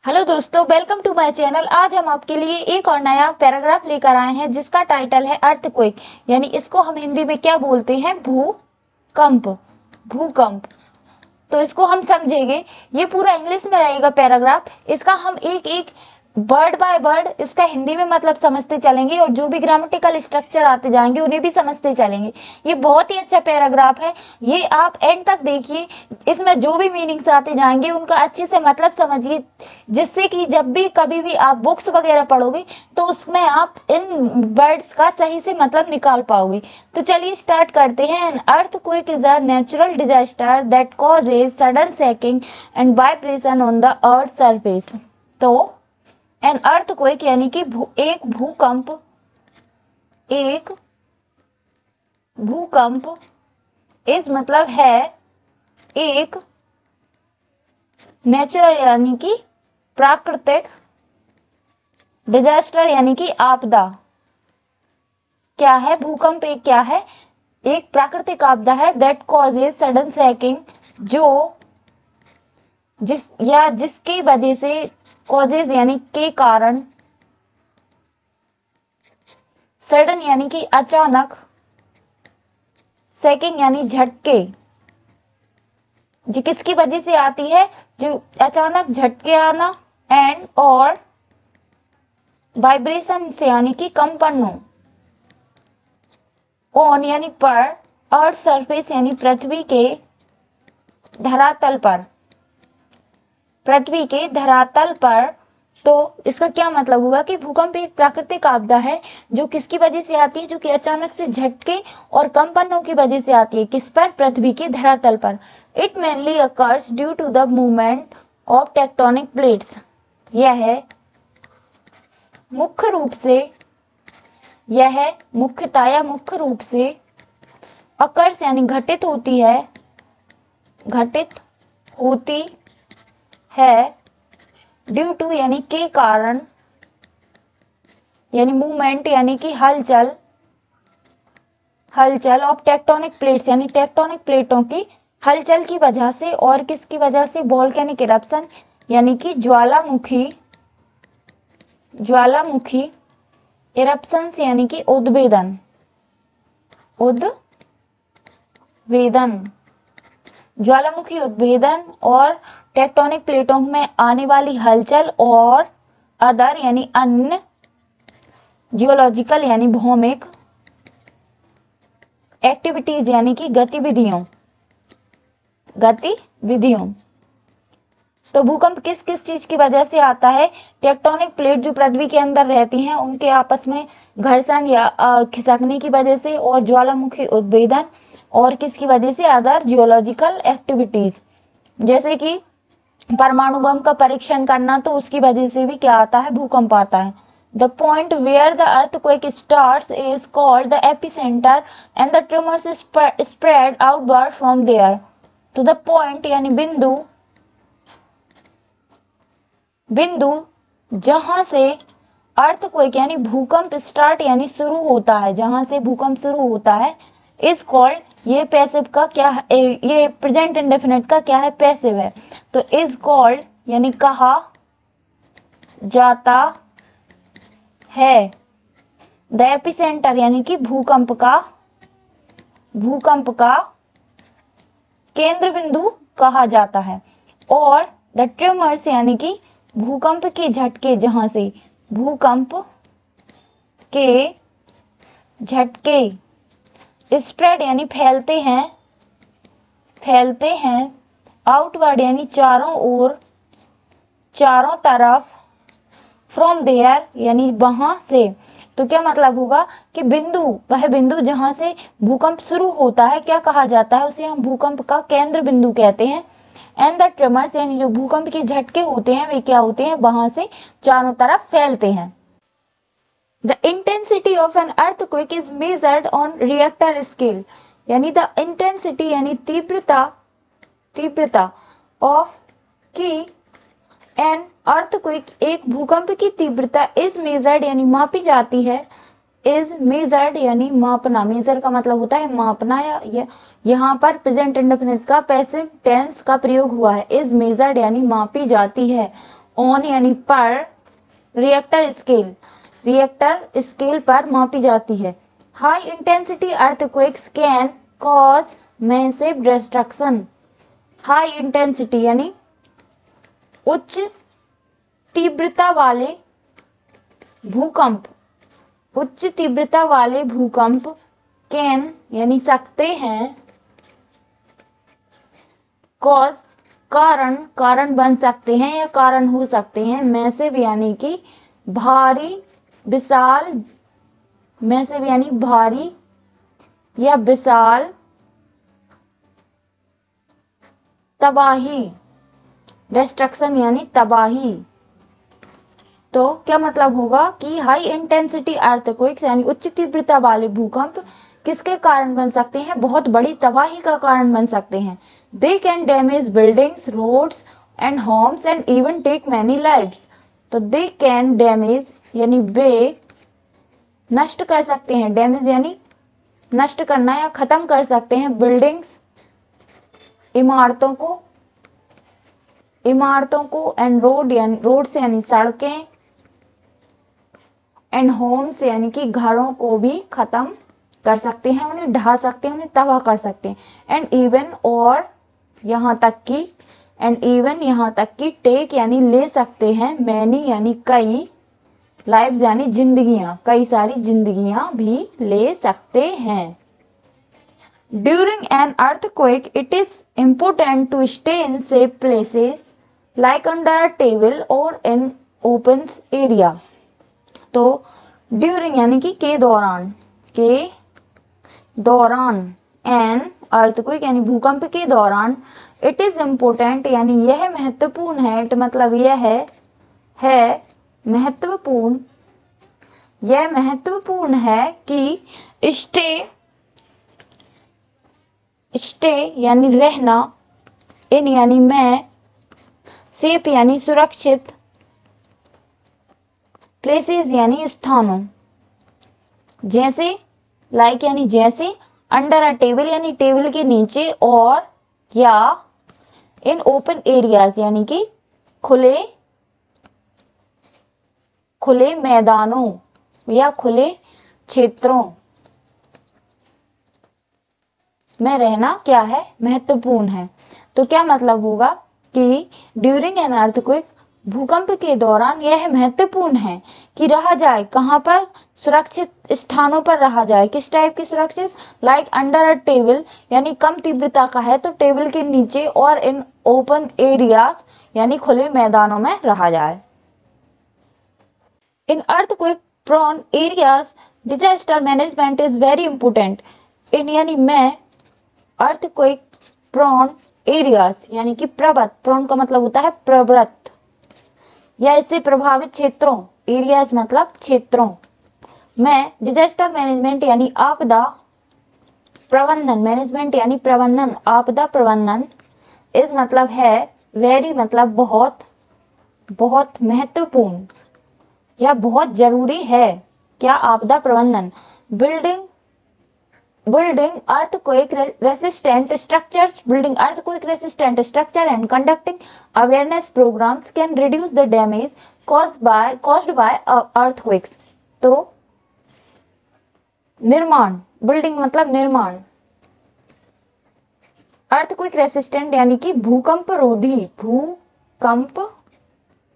Hello दोस्तों, welcome to my channel. आज हम आपके लिए एक और नया पैराग्राफ लेकर आए हैं जिसका टाइटल है अर्थक्वेक, यानी इसको हम हिंदी में क्या बोलते हैं, भूकंप। भूकंप। तो इसको हम समझेंगे। ये पूरा इंग्लिश में रहेगा पैराग्राफ। इसका हम एक एक वर्ड बाय वर्ड इसका हिंदी में मतलब समझते चलेंगे और जो भी ग्रामेटिकल स्ट्रक्चर आते जाएंगे उन्हें भी समझते चलेंगे। ये बहुत ही अच्छा पैराग्राफ है, ये आप एंड तक देखिए। इसमें जो भी मीनिंग्स आते जाएंगे उनका अच्छे से मतलब समझिए, जिससे कि जब भी कभी भी आप बुक्स वगैरह पढ़ोगे तो उसमें आप इन वर्ड्स का सही से मतलब निकाल पाओगे। तो चलिए स्टार्ट करते हैं। An earthquake is a natural disaster that causes sudden shaking and vibration on the earth surface. तो एन अर्थक्वेक यानी कि एक भूकंप, एक भूकंप इस मतलब है एक नेचुरल यानी कि प्राकृतिक, डिजास्टर यानी कि आपदा। क्या है भूकंप? एक क्या है? एक प्राकृतिक आपदा है। दैट कॉजेज सडन शेकिंग, जिसकी वजह से, कॉजेज यानी के कारण, सडन यानी कि अचानक, शेकिंग यानी झटके, जो किसकी वजह से आती है, जो अचानक झटके आना, एंड और वाइब्रेशन से यानी कि कंपनों, ऑन यानी पर, अर्थ सरफेस यानी पृथ्वी के धरातल पर, पृथ्वी के धरातल पर। तो इसका क्या मतलब हुआ कि भूकंप एक प्राकृतिक आपदा है जो किसकी वजह से आती है, जो कि अचानक से झटके और कंपनों की वजह से आती है। किस पर? पृथ्वी के धरातल पर। It mainly occurs due to the movement of tectonic plates. यह मुख्य रूप से, यह मुख्यतः या मुख्य रूप से अकर्स यानी घटित होती है, घटित होती है, ड्यू टू यानी के कारण, यानी मूवमेंट यानी कि हलचल, हलचल ऑफ टेक्टोनिक प्लेट्स यानी टेक्टोनिक प्लेटों की हलचल की वजह से। और किसकी वजह से? वोल्केनिक इरप्शन यानी कि ज्वालामुखी, ज्वालामुखी इरप्शंस यानी कि उद्भेदन, उद्भेदन, ज्वालामुखी उद्भेदन और टेक्टोनिक प्लेटों में आने वाली हलचल और अदर यानी अन्य, जियोलॉजिकल यानी भौमिक, एक्टिविटीज यानी कि गतिविधियों, गतिविधियों। तो भूकंप किस किस चीज की वजह से आता है? टेक्टोनिक प्लेट जो पृथ्वी के अंदर रहती हैं उनके आपस में घर्षण या खिसकने की वजह से, और ज्वालामुखी उद्भेदन, और किसकी वजह से? अदर जियोलॉजिकल एक्टिविटीज, जैसे कि परमाणु बम का परीक्षण करना, तो उसकी वजह से भी क्या आता है? भूकंप आता है। The point where the earthquake starts is called the epicentre and the tremors spread outward from there. तो द पॉइंट यानी बिंदु, बिंदु जहां से अर्थक्वेक यानी भूकंप स्टार्ट यानी शुरू होता है, जहां से भूकंप शुरू होता है, इज कॉल्ड, ये पैसिव का क्या है, ये प्रेजेंट इंडेफिनिट का क्या है? पैसिव है। तो इज कॉल्ड यानी कहा जाता है, द एपिसेंटर यानी कि भूकंप का, भूकंप का केंद्र बिंदु कहा जाता है। और द ट्रिमर्स यानी कि भूकंप के झटके, जहां से भूकंप के झटके स्प्रेड यानी फैलते हैं, फैलते हैं, आउटवर्ड यानी चारों ओर, चारों तरफ, फ्रॉम देयर यानी वहां से। तो क्या मतलब होगा कि बिंदु, वह बिंदु जहां से भूकंप शुरू होता है, क्या कहा जाता है? उसे हम भूकंप का केंद्र बिंदु कहते हैं। एंड द ट्रिमर्स यानी जो भूकंप के झटके होते हैं वे क्या होते हैं? वहां से चारों तरफ फैलते हैं। The intensity of an earthquake is measured on Richter scale, यानी द इंटेंसिटी यानी तीव्रता, तीव्रता ऑफ की एन अर्थक्वेक, एक भूकंप की तीव्रता इज मेजर्ड यानी मापी जाती है, इज मेजर्ड यानी मापना, मेजर का मतलब होता है मापना, या यहाँ पर प्रेजेंट इंडेफिनिट का पैसिव टेंस का प्रयोग हुआ है, इज मेजर्ड यानी मापी जाती है, ऑन यानी पर, रिएक्टर स्केल पर मापी जाती है। High intensity earthquakes can cause massive destruction. High intensity यानी उच्च तीव्रता वाले भूकंप, कैन यानी सकते हैं, कॉज कारण बन सकते हैं या कारण हो सकते हैं, मैसिव यानी कि भारी, विशाल, मैसिव यानी भारी या विशाल, तबाही, डिस्ट्रक्शन यानी तबाही। तो क्या मतलब होगा कि हाई इंटेंसिटी अर्थक्वेक्स यानी उच्च तीव्रता वाले भूकंप किसके कारण बन सकते हैं? बहुत बड़ी तबाही का कारण बन सकते हैं। They can damage buildings, roads and homes and even take many lives. तो दे कैन डैमेज यानी वे नष्ट कर सकते हैं, डैमेज यानी नष्ट करना या खत्म कर सकते हैं, बिल्डिंग्स इमारतों को एंड रोड से यानी सड़कें, एंड होम्स यानी कि घरों को भी खत्म कर सकते हैं, उन्हें ढहा सकते हैं, उन्हें तबाह कर सकते हैं। एंड इवन यहाँ तक कि टेक यानी ले सकते हैं, मैनी यानी कई, लाइव्स यानी जिंदगियां, कई सारी जिंदगियां भी ले सकते हैं। During an earthquake, it is important to stay in safe places like under a table or in open area. तो ड्यूरिंग यानी कि के दौरान एन अर्थक्वेक यानी भूकंप के दौरान, इट इज इम्पोर्टेंट यानी यह महत्वपूर्ण है, इट मतलब यह है महत्वपूर्ण, यह महत्वपूर्ण है कि स्टे यानी रहना, इन यानी मैं, सेफ यानी सुरक्षित, प्लेसेस यानी स्थानों, जैसे लाइक यानी जैसे, अंडर अ टेबल यानी टेबल के नीचे, और या इन ओपन एरियाज यानी कि खुले मैदानों या खुले क्षेत्रों में रहना क्या है? महत्वपूर्ण है। तो क्या मतलब होगा कि ड्यूरिंग एन अर्थक्वेक, भूकंप के दौरान यह महत्वपूर्ण है कि रहा जाए कहाँ पर? सुरक्षित स्थानों पर रहा जाए। किस टाइप की सुरक्षित? लाइक अंडर अ टेबल यानी कम तीव्रता का है तो टेबल के नीचे, और इन ओपन एरियाज यानी खुले मैदानों में रहा जाए। In earthquake prone areas disaster management is very important. In यानी मैं, अर्थक्वेक प्रोन एरियाज यानी कि प्रवत, प्रोन का मतलब होता है प्रवृत्त या इससे प्रभावित क्षेत्रों, एरियाज मतलब क्षेत्रों में डिजास्टर मैनेजमेंट यानी आपदा प्रबंधन, मैनेजमेंट यानी प्रबंधन, आपदा प्रबंधन, इस मतलब है, वेरी मतलब बहुत, बहुत महत्वपूर्ण या बहुत जरूरी है। क्या? आपदा प्रबंधन। Building earthquake resistant structure and conducting awareness programs can reduce the damage caused by earthquakes. तो निर्माण, बिल्डिंग मतलब निर्माण, earthquake resistant यानी कि भूकंप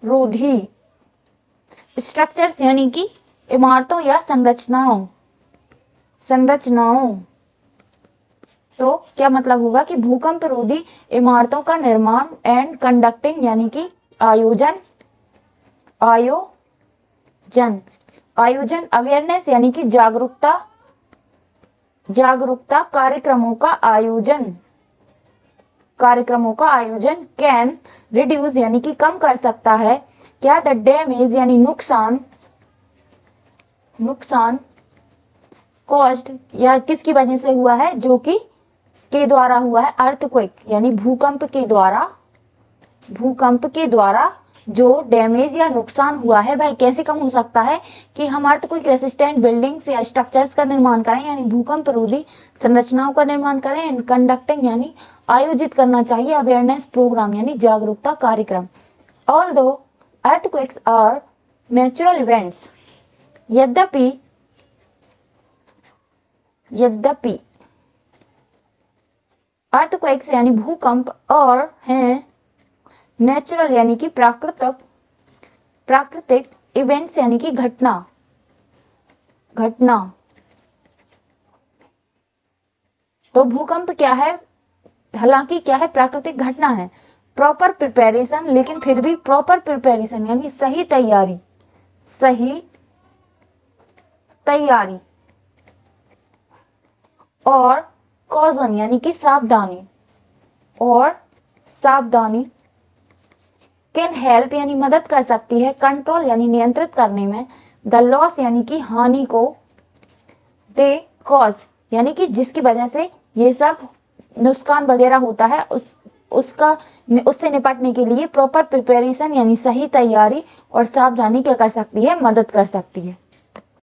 रोधी, स्ट्रक्चर्स यानी कि इमारतों या संरचनाओं। तो क्या मतलब होगा कि भूकंप रोधी इमारतों का निर्माण, एंड कंडक्टिंग यानी कि आयोजन, अवेयरनेस यानी कि जागरूकता, कार्यक्रमों का आयोजन, कैन रिड्यूस यानी कि कम कर सकता है। क्या? द डैमेज यानी नुकसान कॉस्ट या किसकी वजह से हुआ है? जो कि के द्वारा हुआ है, अर्थक्वेक यानी भूकंप के द्वारा जो डैमेज या नुकसान हुआ है, भाई कैसे कम हो सकता है? कि हम अर्थक्वेक रेसिस्टेंट बिल्डिंग्स या स्ट्रक्चर्स का निर्माण करें यानी भूकंप रोधी संरचनाओं का निर्माण करें, एंड कंडक्टिंग यानी आयोजित करना चाहिए, अवेयरनेस प्रोग्राम यानी जागरूकता कार्यक्रम। Although earthquakes are natural events. यद्यपि अर्थक्वेक्स यानी भूकंप और हैं नेचुरल यानी कि प्राकृतिक इवेंट्स यानी कि घटना। तो भूकंप क्या है? हालांकि क्या है? प्राकृतिक घटना है। प्रॉपर प्रिपरेशन, लेकिन फिर भी प्रॉपर प्रिपरेशन यानी सही तैयारी और कॉजन यानी कि सावधानी कैन हेल्प यानी मदद कर सकती है, कंट्रोल यानी नियंत्रित करने में, द लॉस यानी कि हानि को, दे कॉज यानी कि जिसकी वजह से ये सब नुकसान वगैरह होता है उससे निपटने के लिए प्रॉपर प्रिपरेशन यानी सही तैयारी और सावधानी क्या कर सकती है? मदद कर सकती है।